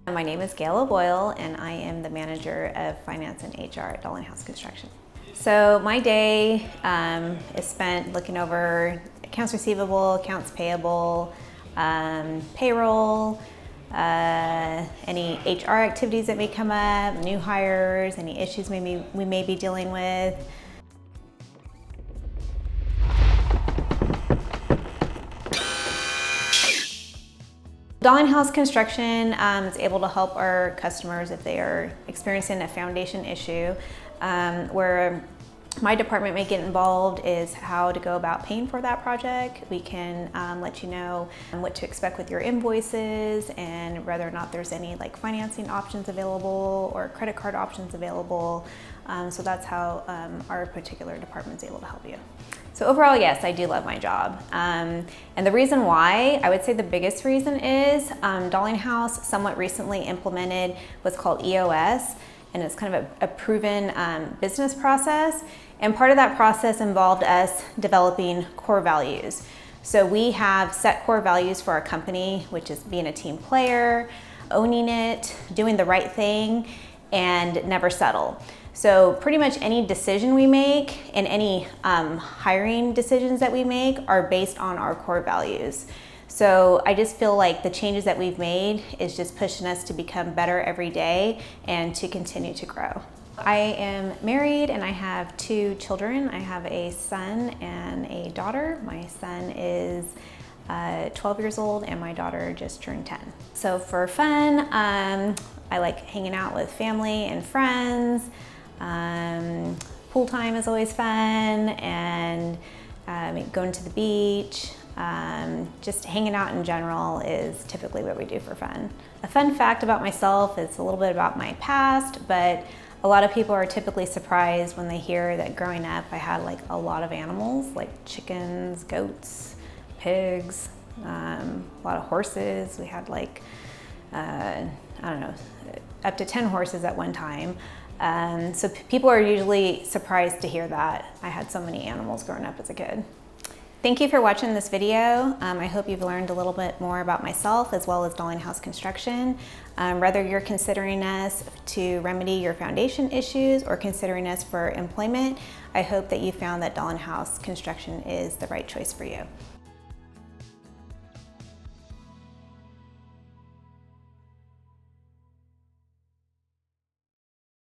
My name is Gail O'Boyle and I am the manager of finance and HR at Dalinghaus Construction. So my day is spent looking over accounts receivable, accounts payable, payroll, any HR activities that may come up, new hires, any issues we may be dealing with. Dalinghaus Construction is able to help our customers if they are experiencing a foundation issue. Where my department may get involved is how to go about paying for that project. We can let you know what to expect with your invoices and whether or not there's any financing options available or credit card options available. So that's how our particular department is able to help you. So overall, yes, I do love my job. And the reason why, I would say the biggest reason is Dalinghaus somewhat recently implemented what's called EOS, and it's kind of a proven business process. And part of that process involved us developing core values. So we have set core values for our company, which is being a team player, owning it, doing the right thing, and never settle. So pretty much any decision we make and any hiring decisions that we make are based on our core values. So I just feel like the changes that we've made is just pushing us to become better every day and to continue to grow. I am married and I have 2 children. I have a son and a daughter. My son is 12 years old and my daughter just turned 10. So for fun, I like hanging out with family and friends. Pool time is always fun, and going to the beach, just hanging out in general is typically what we do for fun. A fun fact about myself is a little bit about my past, but a lot of people are typically surprised when they hear that growing up I had a lot of animals like chickens, goats, pigs, a lot of horses. We had I don't know, up to 10 horses at one time. So people are usually surprised to hear that I had so many animals growing up as a kid. Thank you for watching this video. I hope you've learned a little bit more about myself as well as Dalinghaus Construction. Whether you're considering us to remedy your foundation issues or considering us for employment, I hope that you found that Dalinghaus Construction is the right choice for you.